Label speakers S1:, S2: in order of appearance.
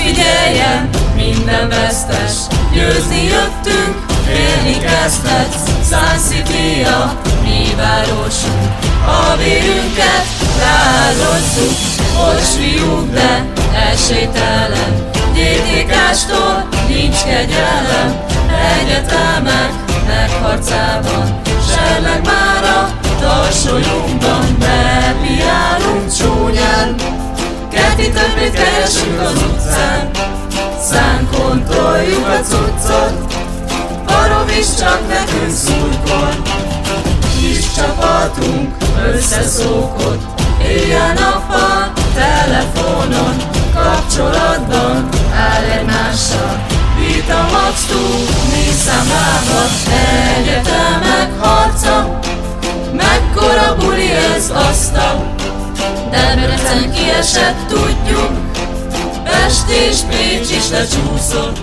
S1: figyeljen, minden vesztes, győzni jöttünk, élni kezdhetsz. Sun City-a mi városunk, a vérünket rááldozzuk. Bocsfiúk, de esélytelen, GTK-stól nincs kegyelem. Egyetemeknek harcában, serleg már a tarsolyunkban. Bepiálunk csúnyán, kerti többét keresünk az utcán. Szánkon toljuk a cuccot, a rovis csak nekünk szurkol. Kis csapatunk összeszókott, éjjel-nappal, telefonon, kapcsolatban áll egymással. Vita max tudni számlába, egyetemek harca, mekkora buli ez aztán. Debrecen kiesett, tudjuk, Pest és Pécs is lecsúszott.